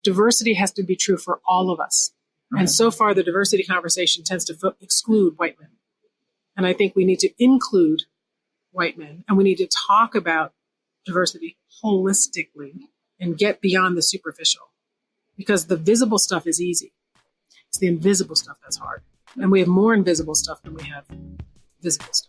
diversity has to be true for all of us. And so far, the diversity conversation tends to exclude white men. And I think we need to include white men, and we need to talk about diversity holistically and get beyond the superficial, because the visible stuff is easy. It's the invisible stuff that's hard. And we have more invisible stuff than we have visible stuff.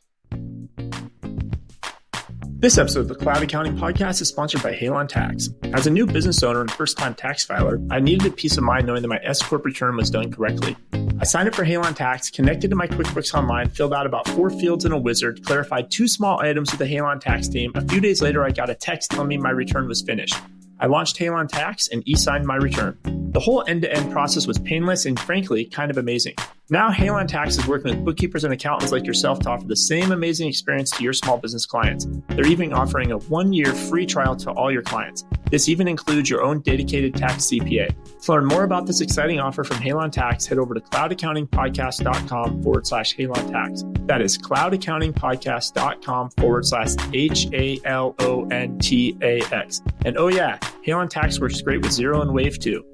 This episode of the Cloud Accounting Podcast is sponsored by Halon Tax. As a new business owner and first-time tax filer, I needed a peace of mind knowing that my S-Corp return was done correctly. I signed up for Halon Tax, connected to my QuickBooks Online, filled out about 4 fields in a wizard, clarified 2 small items with the Halon Tax team. A few days later, I got a text telling me my return was finished. I launched Halon Tax and e-signed my return. The whole end-to-end process was painless and, frankly, kind of amazing. Now, Halon Tax is working with bookkeepers and accountants like yourself to offer the same amazing experience to your small business clients. They're even offering a 1-year free trial to all your clients. This even includes your own dedicated tax CPA. To learn more about this exciting offer from Halon Tax, head over to cloudaccountingpodcast.com/Halon Tax. That is cloudaccountingpodcast.com/HALONTAX. And oh yeah, Halon Tax works great with Xero and Wave too.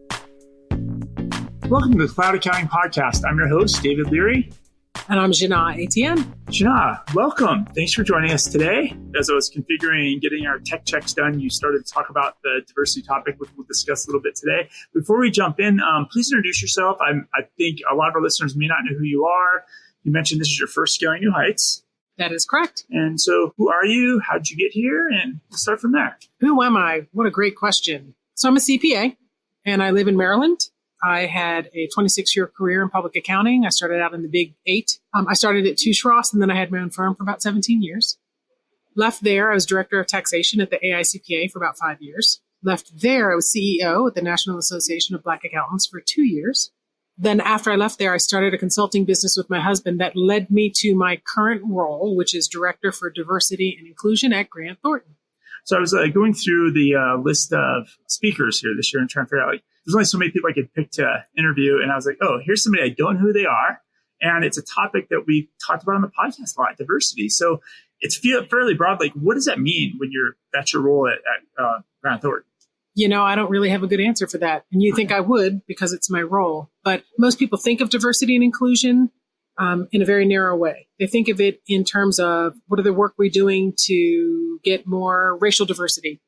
Welcome to the Cloud Accounting Podcast. I'm your host, David Leary. And I'm Jina Etienne. Jina, welcome. Thanks for joining us today. As I was configuring and getting our tech checks done, you started to talk about the diversity topic, which we'll discuss a little bit today. Before we jump in, please introduce yourself. I think a lot of our listeners may not know who you are. You mentioned this is your first Scaling New Heights. That is correct. And so who are you? How did you get here? And we'll start from there. Who am I? What a great question. So I'm a CPA, and I live in Maryland. I had a 26-year career in public accounting. I started out in the Big 8. I started at Touche, and then I had my own firm for about 17 years. Left there, I was director of taxation at the AICPA for about 5 years. Left there, I was CEO at the National Association of Black Accountants for 2 years. Then after I left there, I started a consulting business with my husband that led me to my current role, which is Director for Diversity and Inclusion at Grant Thornton. So I was going through the list of speakers here this year and trying to figure out, there's only so many people I could pick to interview. And I was like, oh, here's somebody I don't know who they are. And it's a topic that we talked about on the podcast a lot, diversity. So it's fairly broad. Like, what does that mean when that's your role at Grant Thornton? You know, I don't really have a good answer for that. And you think I would because it's my role. But most people think of diversity and inclusion in a very narrow way. They think of it in terms of what are the work we're doing to get more racial diversity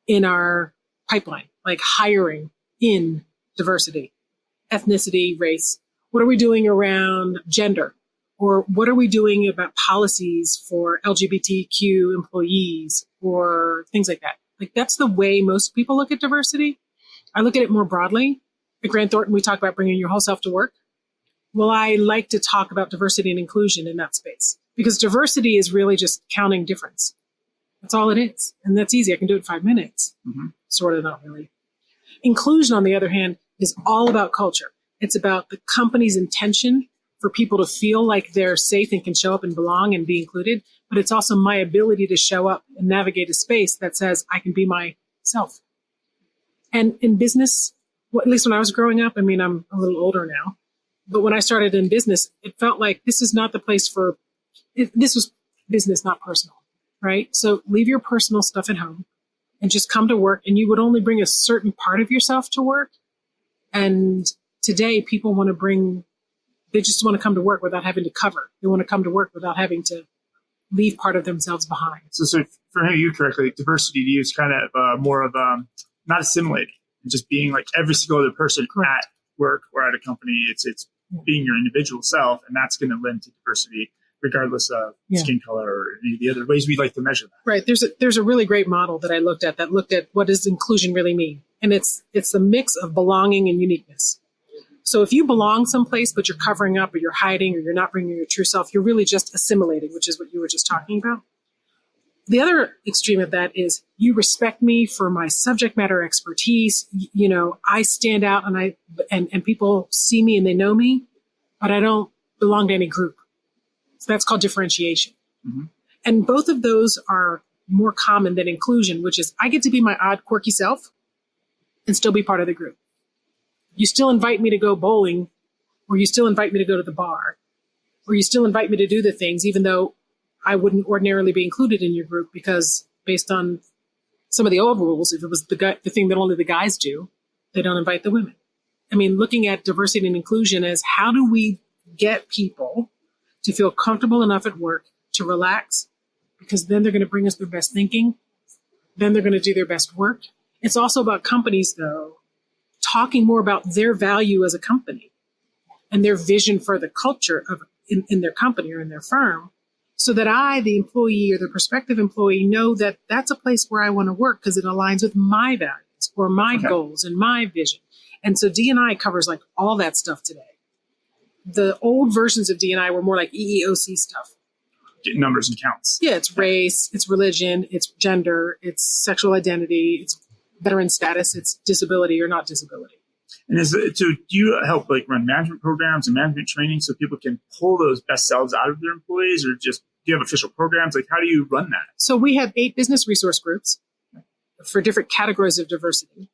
in our pipeline, like hiring in diversity, ethnicity, race. What are we doing around gender? Or what are we doing about policies for LGBTQ employees or things like that? Like, that's the way most people look at diversity. I look at it more broadly. At Grant Thornton, we talk about bringing your whole self to work. Well, I like to talk about diversity and inclusion in that space because diversity is really just counting difference. That's all it is. And that's easy. I can do it in 5 minutes. Sort of, not really. Inclusion, on the other hand, is all about culture. It's about the company's intention for people to feel like they're safe and can show up and belong and be included. But it's also my ability to show up and navigate a space that says I can be myself. And in business, well, at least when I was growing up, I mean, I'm a little older now, but when I started in business, it felt like this is not the place for it. This was business, not personal, right? So leave your personal stuff at home and just come to work, and you would only bring a certain part of yourself to work. And today people they just want to come to work without having to cover. They want to come to work without having to leave part of themselves behind. So for you correctly, diversity to you is kind of more of not assimilating, just being like every single other person at work or at a company. It's being your individual self, and that's going to lend to diversity regardless of skin color or any of the other ways we like to measure that. Right. There's a really great model that I looked at what does inclusion really mean. And it's the mix of belonging and uniqueness. So if you belong someplace, but you're covering up or you're hiding or you're not bringing your true self, you're really just assimilating, which is what you were just talking about. The other extreme of that is you respect me for my subject matter expertise. You know, I stand out and people see me and they know me, but I don't belong to any group. So that's called differentiation. And both of those are more common than inclusion, which is I get to be my odd, quirky self and still be part of the group. You still invite me to go bowling, or you still invite me to go to the bar, or you still invite me to do the things, even though I wouldn't ordinarily be included in your group because based on some of the old rules, if it was the thing that only the guys do, They don't invite the women. I mean, looking at diversity and inclusion as how do we get people to feel comfortable enough at work to relax, because then they're going to bring us their best thinking. Then they're going to do their best work. It's also about companies, though, talking more about their value as a company and their vision for the culture of in their company or in their firm, so that I, the employee or the prospective employee, know that that's a place where I want to work because it aligns with my values or my goals and my vision. And so D&I covers like all that stuff today. The old versions of D&I were more like EEOC stuff. Get numbers and counts. Yeah, it's race, it's religion, it's gender, it's sexual identity, it's veteran status, it's disability or not disability. And so do you help like run management programs and management training so people can pull those best selves out of their employees, or just do you have official programs? Like, how do you run that? So we have 8 business resource groups for different categories of diversity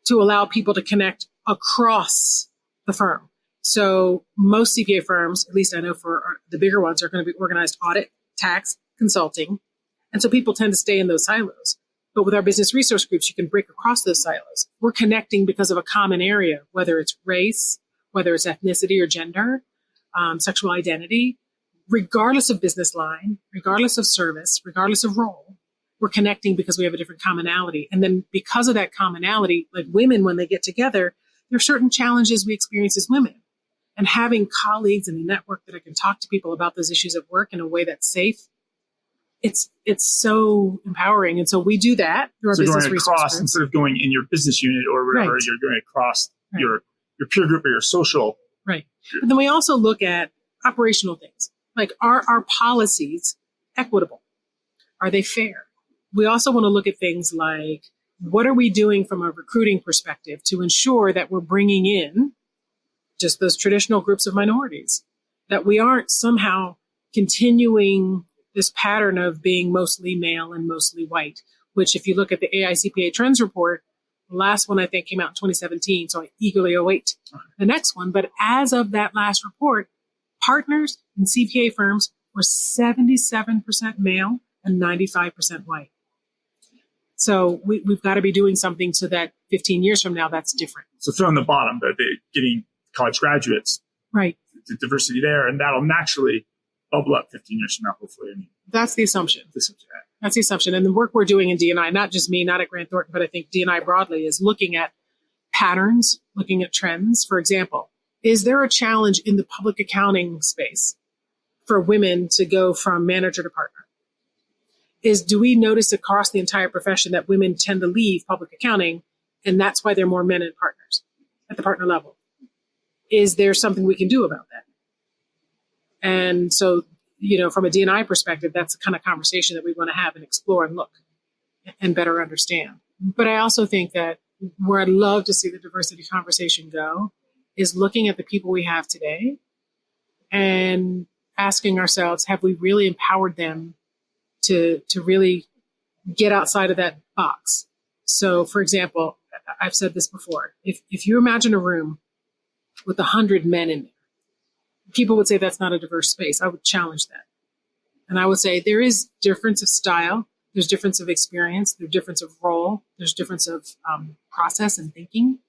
to allow people to connect across the firm. So most CPA firms, at least I know for the bigger ones, are going to be organized audit, tax, consulting. And so people tend to stay in those silos. But with our business resource groups, you can break across those silos. We're connecting because of a common area, whether it's race, whether it's ethnicity or gender, sexual identity, regardless of business line, regardless of service, regardless of role. We're connecting because we have a different commonality. And then because of that commonality, like women, when they get together, there are certain challenges we experience as women. And having colleagues and a network that I can talk to people about those issues at work in a way that's safe, it's so empowering. And so we do that through our business resource groups. Instead of going in your business unit or whatever, you're going across your peer group or your social. Right. But then we also look at operational things. Like, are our policies equitable? Are they fair? We also want to look at things like, what are we doing from a recruiting perspective to ensure that we're bringing in just those traditional groups of minorities, that we aren't somehow continuing this pattern of being mostly male and mostly white, which if you look at the AICPA Trends Report, the last one I think came out in 2017, so I eagerly await the next one. But as of that last report, partners in CPA firms were 77% male and 95% white. So we've got to be doing something so that 15 years from now, that's different. So throw in the bottom, that they're getting college graduates, right? The diversity there, and that'll naturally bubble up 15 years from now, hopefully. I mean, that's the assumption. That's the assumption. And the work we're doing in D&I, not just me, not at Grant Thornton, but I think D&I broadly, is looking at patterns, looking at trends. For example, is there a challenge in the public accounting space for women to go from manager to partner? Do we notice across the entire profession that women tend to leave public accounting, and that's why there are more men in partners at the partner level? Is there something we can do about that? And so, from a D&I perspective, that's the kind of conversation that we want to have and explore and look and better understand. But I also think that where I'd love to see the diversity conversation go is looking at the people we have today and asking ourselves, have we really empowered them to really get outside of that box? So, for example, I've said this before, if you imagine a room with 100 men in there, people would say that's not a diverse space. I would challenge that. And I would say there is difference of style, there's difference of experience, there's difference of role, there's difference of process and thinking,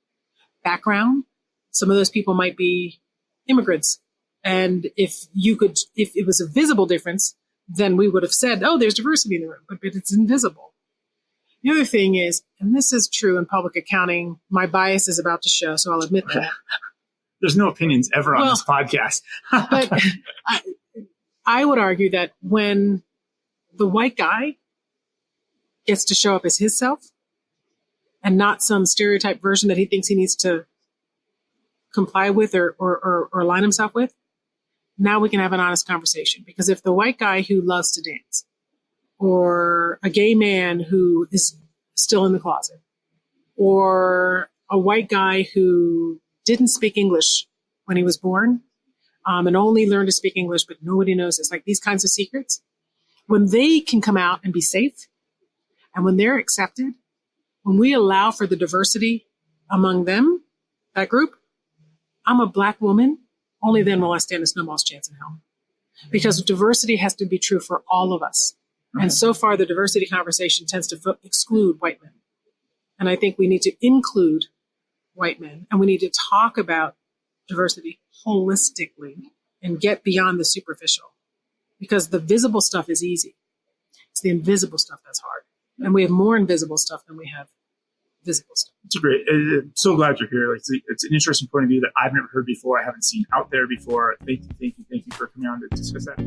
background. Some of those people might be immigrants. And if it was a visible difference, then we would have said, oh, there's diversity in the room, but it's invisible. The other thing is, and this is true in public accounting, my bias is about to show, so I'll admit that. There's no opinions ever on this podcast. But I would argue that when the white guy gets to show up as his self and not some stereotype version that he thinks he needs to comply with or align himself with, now we can have an honest conversation. Because if the white guy who loves to dance, or a gay man who is still in the closet, or a white guy who didn't speak English when he was born, and only learned to speak English, but nobody knows this, like these kinds of secrets, when they can come out and be safe, and when they're accepted, when we allow for the diversity among them, that group, I'm a Black woman, only then will I stand a snowball's chance in hell. Because diversity has to be true for all of us. And so far, the diversity conversation tends to exclude white men. And I think we need to include white men. And we need to talk about diversity holistically and get beyond the superficial, because the visible stuff is easy. It's the invisible stuff that's hard. And we have more invisible stuff than we have visible stuff. It's great. I'm so glad you're here. It's an interesting point of view that I've never heard before. I haven't seen out there before. Thank you for coming on to discuss that.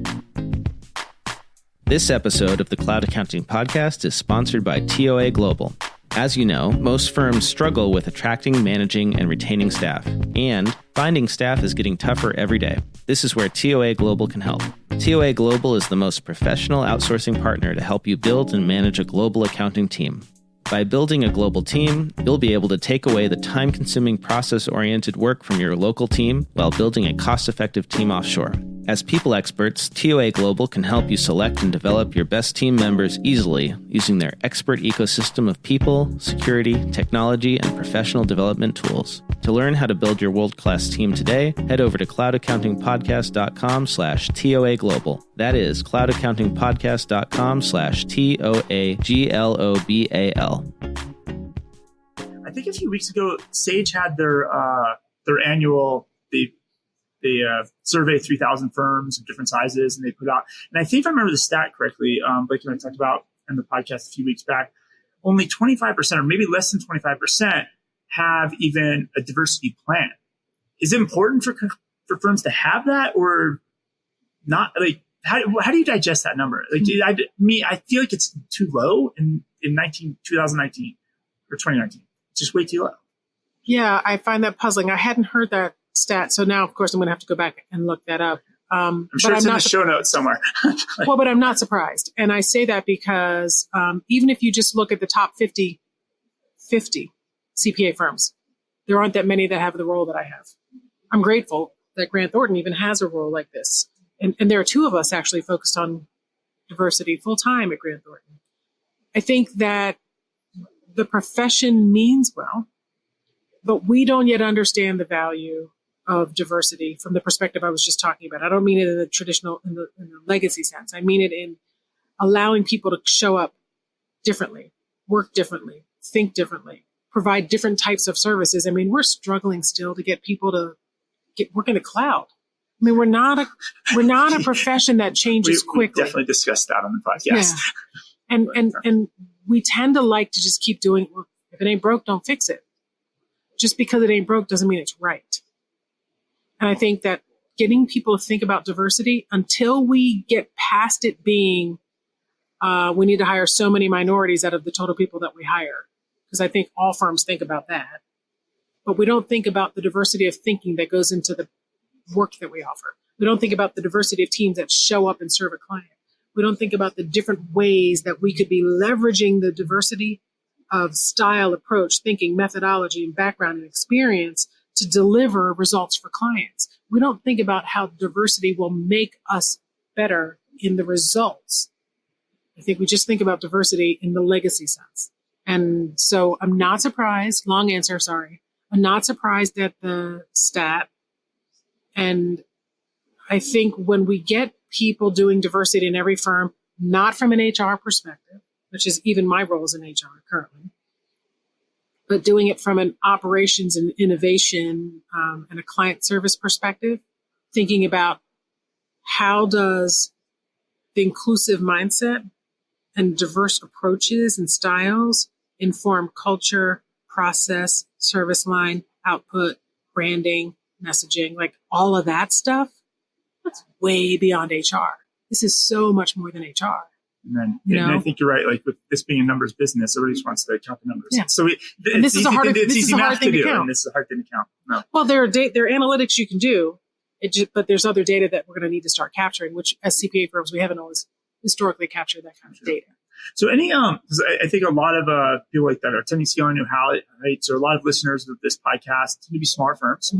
This episode of the Cloud Accounting Podcast is sponsored by TOA Global. As you know, most firms struggle with attracting, managing, and retaining staff. And finding staff is getting tougher every day. This is where TOA Global can help. TOA Global is the most professional outsourcing partner to help you build and manage a global accounting team. By building a global team, you'll be able to take away the time-consuming process-oriented work from your local team while building a cost-effective team offshore. As people experts, TOA Global can help you select and develop your best team members easily using their expert ecosystem of people, security, technology, and professional development tools. To learn how to build your world-class team today, head over to cloudaccountingpodcast.com/TOA Global. That is cloudaccountingpodcast.com/TOAGLOBAL. I think a few weeks ago, Sage had their annual, they survey 3,000 firms of different sizes, and they put out, and I think if I remember the stat correctly, Blake and I talked about in the podcast a few weeks back, only 25% or maybe less than 25% have even a diversity plan. Is it important for firms to have that or not? Like, how do you digest that number? Like, I feel like it's too low in 2019 or 2019. It's just way too low. Yeah, I find that puzzling. I hadn't heard that stat. So now, of course, I'm going to have to go back and look that up. I'm sure it's in the show notes somewhere. Well, but I'm not surprised. And I say that because even if you just look at the top 50 CPA firms, there aren't that many that have the role that I have. I'm grateful that Grant Thornton even has a role like this. And there are two of us actually focused on diversity full time at Grant Thornton. I think that the profession means well, but we don't yet understand the value of diversity from the perspective I was just talking about. I don't mean it in the traditional, in the legacy sense. I mean it in allowing people to show up differently, work differently, think differently, provide different types of services. I mean, we're struggling still to get people to work in the cloud. I mean, we're not a profession that changes quickly. We definitely discussed that on the podcast. Yeah. And we tend to like to just keep doing, well, if it ain't broke, don't fix it. Just because it ain't broke doesn't mean it's right. And I think that getting people to think about diversity until we get past it being, we need to hire so many minorities out of the total people that we hire. Because I think all firms think about that. But we don't think about the diversity of thinking that goes into the work that we offer. We don't think about the diversity of teams that show up and serve a client. We don't think about the different ways that we could be leveraging the diversity of style, approach, thinking, methodology, and background and experience to deliver results for clients. We don't think about how diversity will make us better in the results. I think we just think about diversity in the legacy sense. And so I'm not surprised, long answer, sorry. I'm not surprised at the stat. And I think when we get people doing diversity in every firm, not from an HR perspective, which is even my role as in HR currently, but doing it from an operations and innovation and a client service perspective, thinking about how does the inclusive mindset and diverse approaches and styles inform culture, process, service line, output, branding, messaging, like all of that stuff. That's way beyond HR. This is so much more than HR. And I think you're right. Like with this being a numbers business, everybody just wants to count the numbers. Yeah. So this is a hard thing to count. And this is a hard thing to count. No. Well, there are analytics you can do, but there's other data that we're going to need to start capturing, which as CPA firms, we haven't always historically captured that kind of data. So I think a lot of people like that are attending CLN New Heights, or a lot of listeners of this podcast tend to be small firms,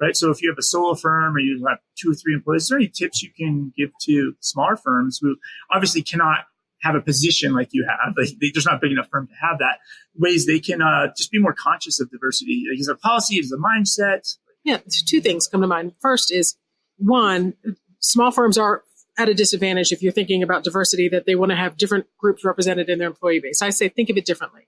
right? So if you have a solo firm or you have 2 or 3 employees, is there any tips you can give to smaller firms who obviously cannot have a position like you have? Like they're just not a big enough firm to have that. Ways they can just be more conscious of diversity. Like, is there a policy? Is there a mindset? Yeah, 2 things come to mind. First is, one, small firms are at a disadvantage if you're thinking about diversity, that they want to have different groups represented in their employee base. I say think of it differently.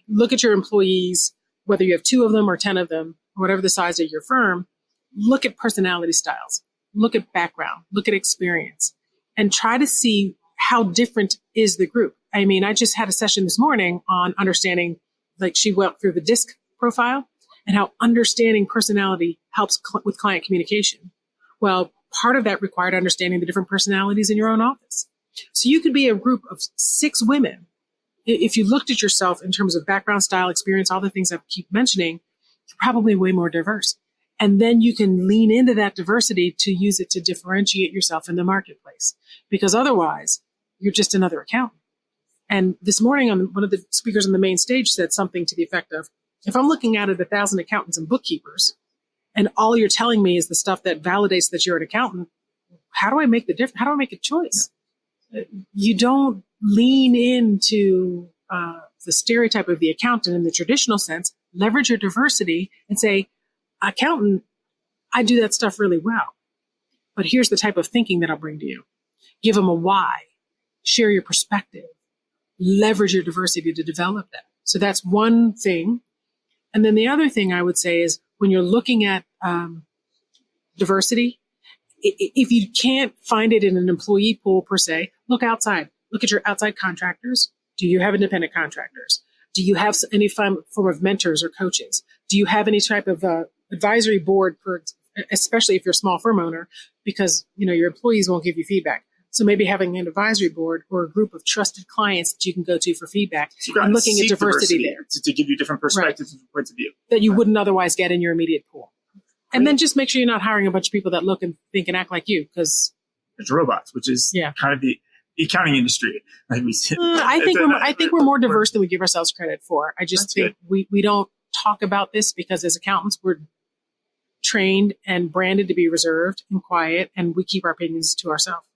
Look at your employees whether you have 2 of them or 10 of them, or whatever the size of your firm, look at personality styles, look at background, look at experience, and try to see how different is the group. I mean, I just had a session this morning on understanding, like she went through the DISC profile and how understanding personality helps with client communication. Well, part of that required understanding the different personalities in your own office. So you could be a group of 6 women. If you looked at yourself in terms of background, style, experience, all the things I keep mentioning, you're probably way more diverse. And then you can lean into that diversity to use it to differentiate yourself in the marketplace. Because otherwise, you're just another accountant. And this morning, one of the speakers on the main stage said something to the effect of, if I'm looking at it 1,000 accountants and bookkeepers, and all you're telling me is the stuff that validates that you're an accountant, how do I make the difference? How do I make a choice? You don't lean into the stereotype of the accountant in the traditional sense. Leverage your diversity and say, accountant, I do that stuff really well. But here's the type of thinking that I'll bring to you. Give them a why. Share your perspective. Leverage your diversity to develop that. So that's one thing. And then the other thing I would say is when you're looking at diversity, if you can't find it in an employee pool per se, look outside. Look at your outside contractors. Do you have independent contractors? Do you have any form of mentors or coaches? Do you have any type of advisory board, especially if you're a small firm owner, because your employees won't give you feedback. So maybe having an advisory board or a group of trusted clients that you can go to for feedback and looking at diversity there. To give you different perspectives and points of view. That you wouldn't otherwise get in your immediate pool. And then just make sure you're not hiring a bunch of people that look and think and act like you, because it's robots, which is kind of the accounting industry. Like we said. I think we're more diverse than we give ourselves credit for. I just think we don't talk about this because as accountants, we're trained and branded to be reserved and quiet, and we keep our opinions to ourselves.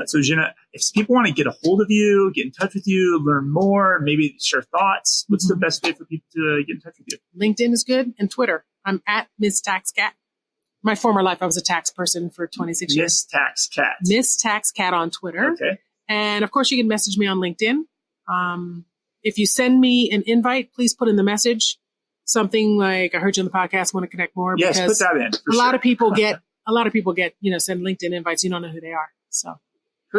So Jina, if people want to get a hold of you, get in touch with you, learn more, maybe share thoughts, what's the best way for people to get in touch with you? LinkedIn is good, and Twitter. I'm at Ms. Tax Cat. My former life, I was a tax person for 26 years. Miss Tax Cat. Miss Tax Cat on Twitter. Okay. And of course, you can message me on LinkedIn. If you send me an invite, please put in the message something like, I heard you on the podcast, want to connect more. Yes, because put that in. A lot of people get, send LinkedIn invites. You don't know who they are. So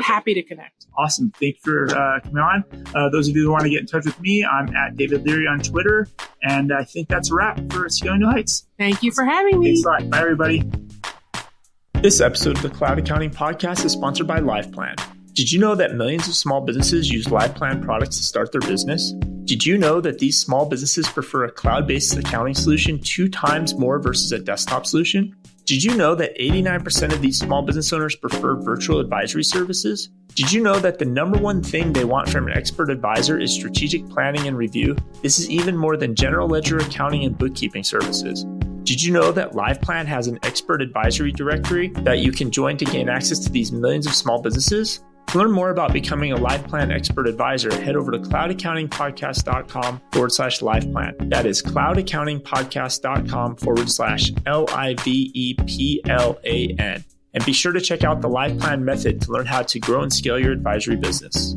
happy to connect. Awesome. Thank you for coming on. Those of you who want to get in touch with me, I'm at David Leary on Twitter. And I think that's a wrap for Scaling New Heights. Thank you for having me. Thanks a lot. Bye, everybody. This episode of the Cloud Accounting Podcast is sponsored by LivePlan. Did you know that millions of small businesses use LivePlan products to start their business? Did you know that these small businesses prefer a cloud-based accounting solution 2 times more versus a desktop solution? Did you know that 89% of these small business owners prefer virtual advisory services? Did you know that the number one thing they want from an expert advisor is strategic planning and review? This is even more than general ledger accounting and bookkeeping services. Did you know that LivePlan has an expert advisory directory that you can join to gain access to these millions of small businesses? To learn more about becoming a LivePlan expert advisor, head over to cloudaccountingpodcast.com/LivePlan. That is cloudaccountingpodcast.com/LIVEPLAN. And be sure to check out the LivePlan method to learn how to grow and scale your advisory business.